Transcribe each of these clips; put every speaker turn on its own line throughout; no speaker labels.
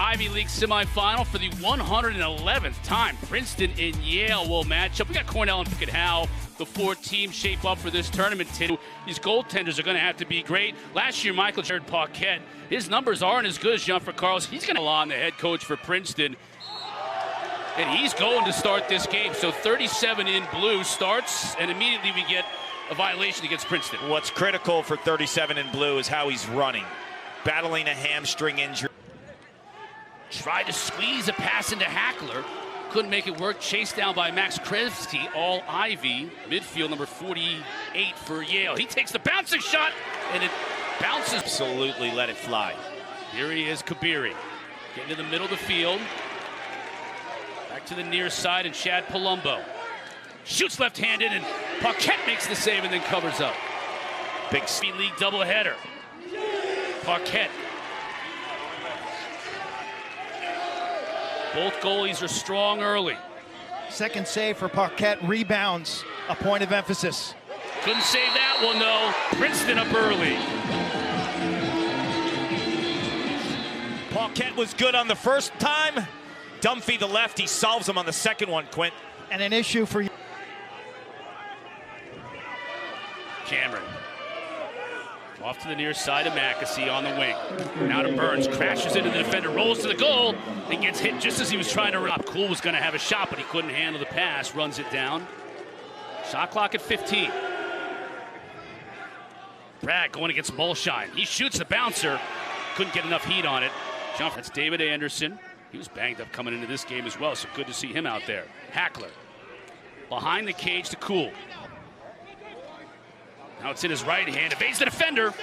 Ivy League semifinal for the 111th time. Princeton and Yale will match up. We got Cornell and Pickett Howe. The four teams shape up for this tournament. These goaltenders are going to have to be great. Last year, Michael Jared Paquette, his numbers aren't as good as Jean-Francois Carlos. He's going to on the head coach for Princeton. And he's going to start this game. So 37 in blue starts, and immediately we get a violation against Princeton.
What's critical for 37 in blue is how he's running. Battling a hamstring injury.
Tried to squeeze a pass into Hackler. Couldn't make it work. Chased down by Max Kresge, all Ivy. Midfield number 48 for Yale. He takes the bouncing shot, and it bounces.
Absolutely let it fly.
Here he is, Kabiri. Getting to the middle of the field. Back to the near side, and Chad Palumbo. Shoots left-handed, and Paquette makes the save and then covers up.
Big
Speed League doubleheader. Paquette. Both goalies are strong early.
Second save for Paquette, rebounds, a point of emphasis.
Couldn't save that one, though. Princeton up early.
Paquette was good on the first time. Dunphy, the left, he solves him on the second one, Quint.
And an issue for you.
Cameron. Off to the near side of Mackesy on the wing. Now to Burns, crashes into the defender, rolls to the goal, and gets hit just as he was trying to run up. Cool was going to have a shot, but he couldn't handle the pass, runs it down. Shot clock at 15. Bragg going against Mulshine. He shoots the bouncer, couldn't get enough heat on it. That's David Anderson. He was banged up coming into this game as well, so good to see him out there. Hackler. Behind the cage to Cool. Now it's in his right hand, evades the defender.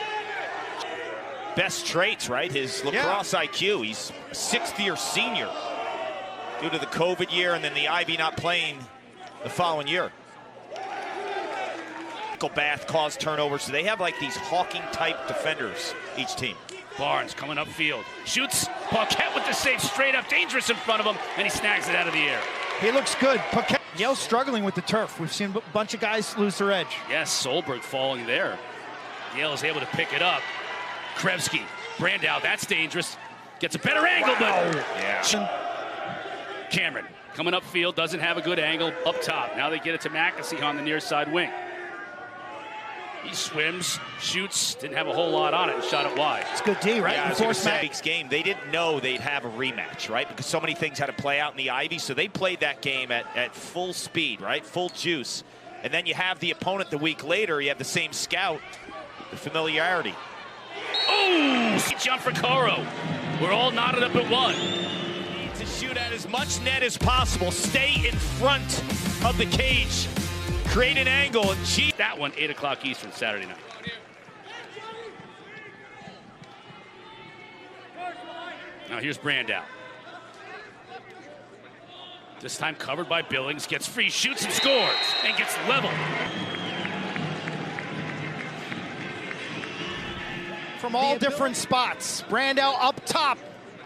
Best traits, right? His lacrosse IQ. He's a sixth-year senior due to the COVID year and then the Ivy not playing the following year. Bath caused turnovers, so they have like these Hawking-type defenders, each team.
Barnes coming upfield. Shoots. Paquette with the save straight up. Dangerous in front of him, and he snags it out of the air.
He looks good. Paquette. Yale's struggling with the turf. We've seen a bunch of guys lose their edge.
Yes, Solberg falling there. Yale is able to pick it up. Kresge, Brandow, that's dangerous. Gets a better angle, but Cameron coming upfield, doesn't have a good angle up top. Now they get it to Mackesy on the near side wing. He swims, shoots, didn't have a whole lot on it, and shot it wide.
It's good D, right?
Yeah, Mack's game, they didn't know they'd have a rematch, right? Because so many things had to play out in the Ivy, so they played that game at full speed, right? Full juice. And then you have the opponent the week later, you have the same scout, the familiarity.
Oh, Gianfrancaro. We're all knotted up at one.
To shoot at as much net as possible, stay in front of the cage. Create an angle and cheat.
That one, 8 o'clock Eastern, Saturday night. Now here's Brandow. This time covered by Billings, gets free, shoots and scores, and gets level.
From all different spots. Brandow up top,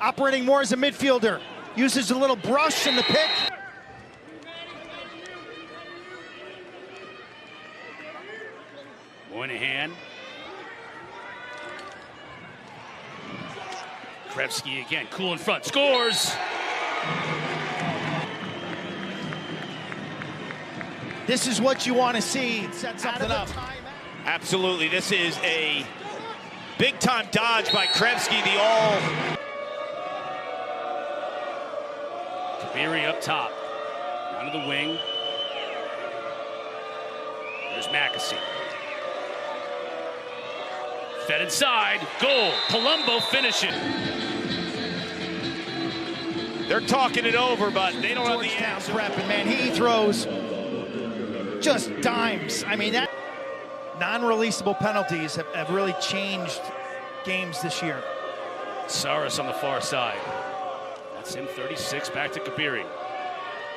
operating more as a midfielder. Uses a little brush in the pick.
Moynihan. Kresge again, cool in front, scores!
This is what you want to see. Set something up.
Absolutely, this is a big-time dodge by Kresge, the all.
Kabiri up top, down to the wing. There's Mackesy. Fed inside, goal. Palumbo finishing.
They're talking it over, but they don't have the answer.
Prepping, man, he throws just dimes. I mean, that non-releasable penalties have really changed games this year.
Saras on the far side. That's him, 36, back to Kabiri.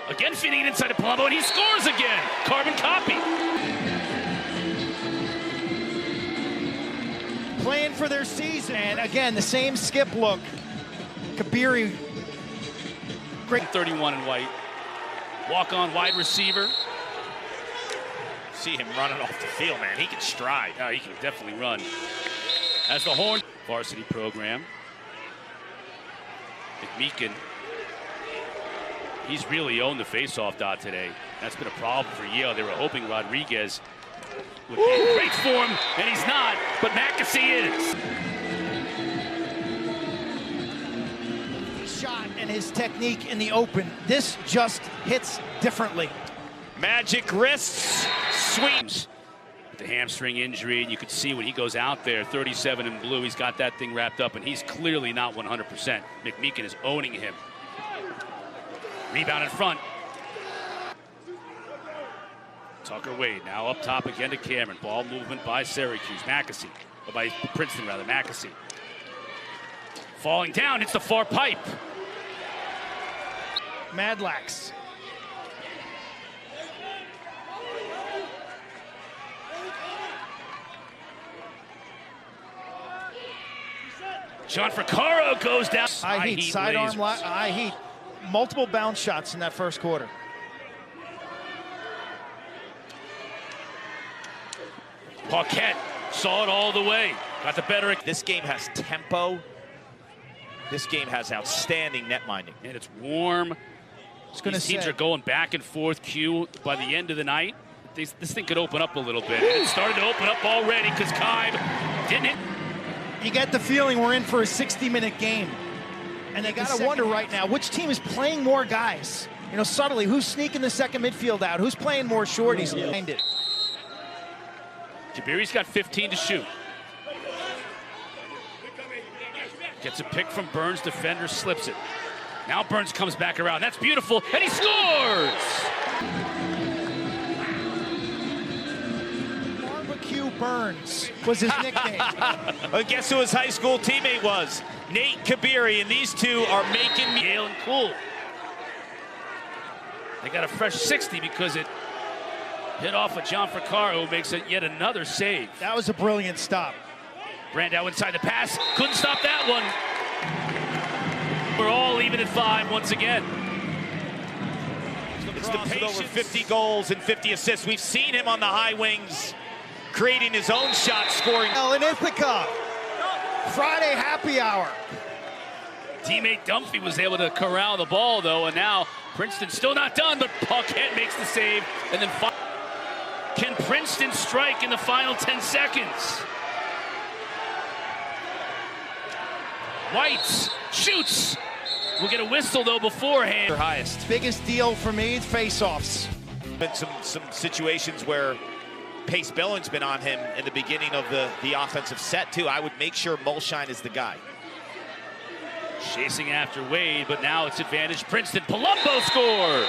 Again feeding it inside to Palumbo, and he scores again. Carbon copy.
Playing for their season. And again, the same skip look. Kabiri.
Great. 31 in white. Walk on wide receiver.
See him running off the field, man. He can stride.
He can definitely run. As the horn varsity program. McMeekin, he's really owned the faceoff dot today. That's been a problem for Yale. They were hoping Rodriguez would be in great form, and he's not, but Mackesy is.
Shot and his technique in the open. This just hits differently.
Magic wrists, sweeps.
The hamstring injury, and you could see when he goes out there, 37 in blue, he's got that thing wrapped up, and he's clearly not 100%. McMeekin is owning him. Rebound in front. Tucker Wade now up top again to Cameron. Ball movement by Syracuse. Mackesy, or by Princeton rather, Mackesy. Falling down, it's the far pipe.
Madlax.
John Fricaro goes down.
High heat, sidearm, high heat. Multiple bounce shots in that first quarter.
Paquette saw it all the way. Got the better.
This game has tempo. This game has outstanding net minding.
And it's warm. These teams are going back and forth. Q, by the end of the night, this thing could open up a little bit. And it started to open up already because Kibe didn't hit.
You get the feeling we're in for a 60-minute game. And they got to wonder right now, which team is playing more guys? You know, subtly, who's sneaking the second midfield out? Who's playing more shorties behind it?
Jabiri's got 15 to shoot. Gets a pick from Burns, defender slips it. Now Burns comes back around, that's beautiful, and he scores!
Barbecue Burns was his nickname.
Well, guess who his high school teammate was? Nate Kabiri, and these two are making me
Yale and cool. They got a fresh 60 because it hit off of John Fricaro, who makes it yet another save.
That was a brilliant stop.
Brandau inside the pass, couldn't stop that one. We're all even at 5 once again.
It's the pace over 50 goals and 50 assists. We've seen him on the high wings, creating his own shot, scoring.
In Ithaca, Friday happy hour.
Teammate Dunphy was able to corral the ball, though, and now Princeton still not done, but Paquette makes the save, and then can Princeton strike in the final 10 seconds? Whites shoots. We'll get a whistle, though, beforehand.
Their highest.
Biggest deal for me, face-offs.
Been some situations where Pace Billing's been on him in the beginning of the offensive set, too. I would make sure Mulshine is the guy.
Chasing after Wade, but now it's advantage Princeton. Palumbo scores!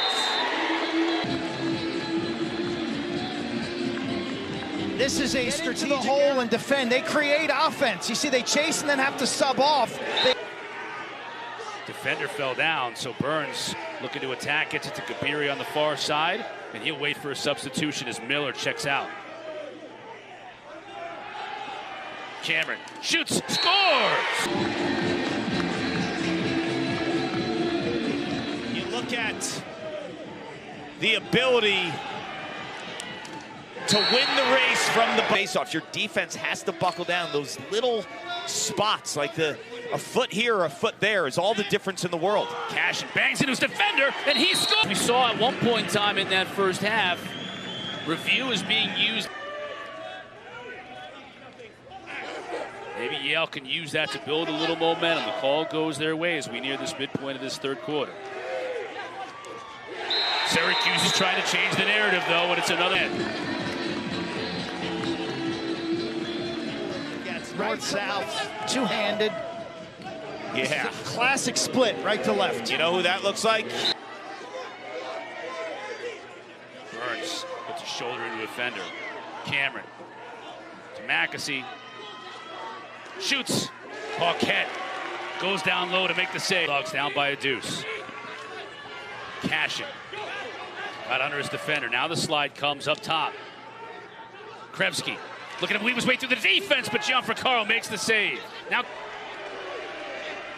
This is a strategic hole and defend. They create offense. You see, they chase and then have to sub off.
Defender fell down, so Burns looking to attack. Gets it to Kabiri on the far side, and he'll wait for a substitution as Miller checks out. Cameron shoots, scores!
You look at the ability to win the race from the face-off. Your defense has to buckle down. Those little spots, like a foot here or a foot there, is all the difference in the world.
Cashin bangs into his defender, and he scores! We saw at one point in time in that first half, review is being used. Maybe Yale can use that to build a little momentum. The call goes their way as we near this midpoint of this third quarter. Syracuse is trying to change the narrative, though, and it's another end.
North-south, two-handed.
Yeah.
Classic split, right to left.
You know who that looks like?
Burns puts a shoulder into a defender. Cameron to Mackesy. Shoots. Paquette goes down low to make the save. Dogs down by a deuce. Cashin got under his defender. Now the slide comes up top. Krebsky looking to weave his way through the defense, but John Fricaro makes the save. Now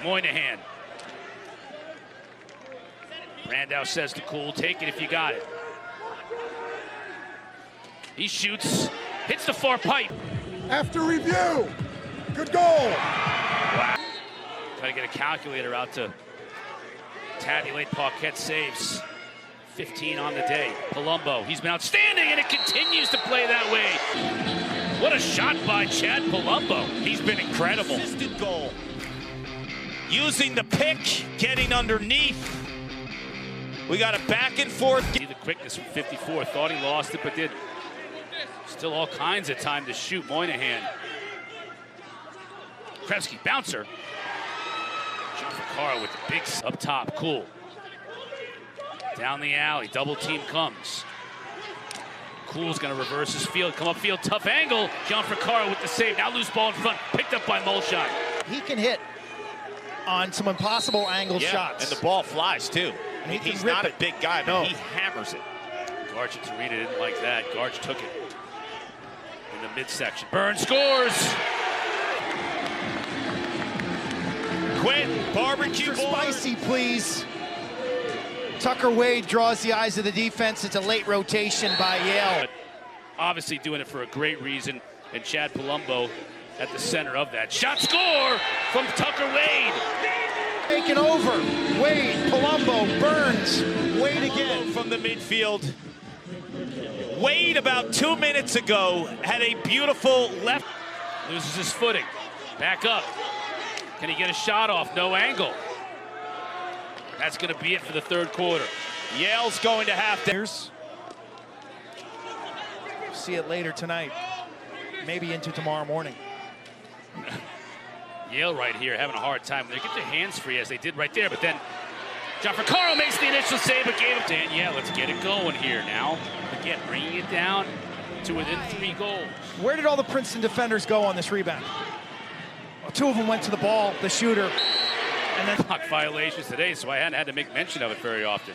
Moynihan. Brandau says to Cool, take it if you got it. He shoots, hits the far pipe.
After review, good goal.
Wow. Try to get a calculator out to Tabulate Paquette saves. 15 on the day. Palumbo, he's been outstanding, and it continues to play that way. What a shot by Chad Palumbo.
He's been incredible. Assisted goal. Using the pick, getting underneath. We got a back and forth.
See the quickness from 54. Thought he lost it, but didn't. Still all kinds of time to shoot. Moynihan. Krebsky, bouncer. John Vaccaro with the big up top. Cool. Down the alley, double team comes. Cool's gonna reverse his field, come upfield, tough angle. John Vaccaro with the save, now loose ball in front, picked up by Mulshine.
He can hit on some impossible angle shots.
And the ball flies too. He's not a big guy, but he hammers it.
Garch and Tarita didn't like that. Garch took it in the midsection. Burns scores!
Quinn, barbecue
spicy, please. Tucker Wade draws the eyes of the defense. It's a late rotation by Yale.
But obviously doing it for a great reason, and Chad Palumbo at the center of that. Shot score from Tucker Wade.
Taken over. Wade, Palumbo, Burns, Wade again.
From the midfield. Wade about 2 minutes ago had a beautiful left.
Loses his footing. Back up. Can he get a shot off? No angle. That's going to be it for the third quarter.
Yale's going to have to.
See it later tonight. Maybe into tomorrow morning.
Yale right here having a hard time. They get their hands free as they did right there, but then John Vaccaro makes the initial save, but gave it to Yale. Let's get it going here now. Again, bringing it down to within 3 goals.
Where did all the Princeton defenders go on this rebound? Well, 2 of them went to the ball, the shooter.
And then block violations today, so I hadn't had to make mention of it very often.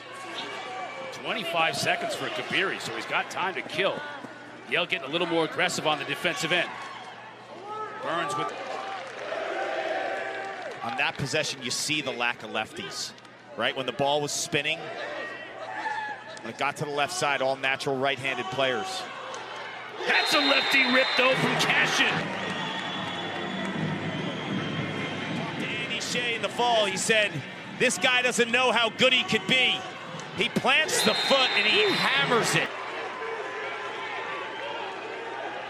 25 seconds for Kabiri, so he's got time to kill. Yale getting a little more aggressive on the defensive end. Burns with...
On that possession, you see the lack of lefties, right? When the ball was spinning, when it got to the left side, all natural right-handed players.
That's a lefty rip, though, from Cashin.
In the fall, he said, this guy doesn't know how good he could be. He plants the foot and he hammers it.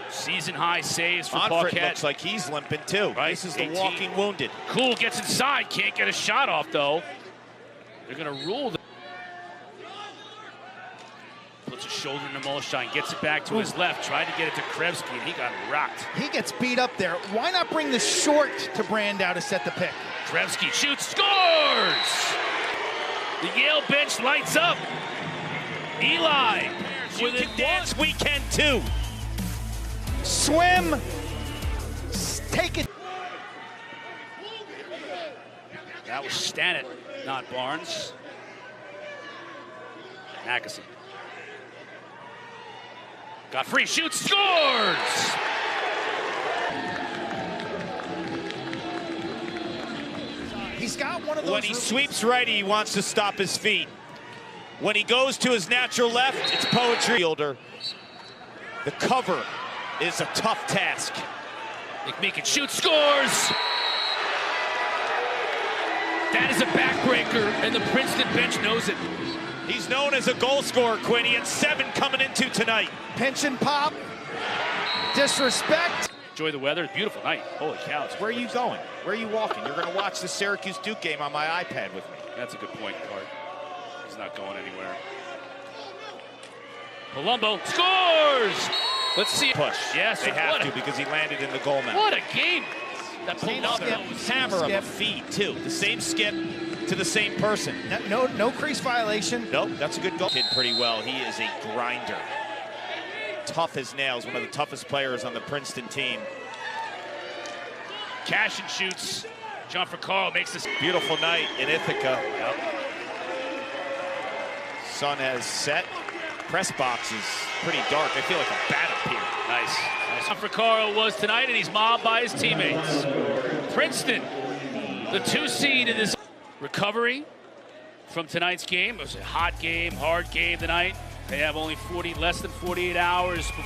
Season high saves for
Paquette.
Paquette.
Looks like he's limping too.
Right?
This is the
18.
walking wounded.
Cool gets inside, can't get a shot off though. They're gonna rule. Puts a shoulder into Mulshine, gets it back to his left, tried to get it to Krebsky, and he got rocked.
He gets beat up there. Why not bring the short to Brandow to set the pick?
Krebsky shoots, scores! The Yale bench lights up. Eli
with a dance weekend too.
Swim, take it.
That was Stannett, not Barnes. Agassi. Got free, shoots, scores!
He's got one of those.
When he sweeps right, he wants to stop his feet. When he goes to his natural left, it's poetry. The cover is a tough task.
McMeekin shoots, scores! That is a backbreaker, and the Princeton bench knows it.
He's known as a goal scorer, Quinn. He had 7 coming into tonight.
Pinch and pop. Disrespect.
Enjoy the weather. Beautiful night. Holy cow.
Where are you going? Where are you walking? You're going to watch the Syracuse-Duke game on my iPad with me.
That's a good point, Cart. He's not going anywhere. Palumbo scores! Let's see.
Push.
Yes,
they have to because he landed in the goal now.
What a game! That
Palumbo hammer of a feed, too. The same skip to the same person.
No crease violation.
Nope, that's a good goal. Did pretty well. He is a grinder. Tough as nails, one of the toughest players on the Princeton team.
Cashin shoots. John Vaccaro makes this
beautiful night in Ithaca.
Yep.
Sun has set. Press box is pretty dark. I feel like a bat up here.
Nice. John Vaccaro was tonight, and he's mobbed by his teammates. Princeton, the 2 seed in this recovery from tonight's game. It was a hot game, hard game tonight. They have only less than 48 hours before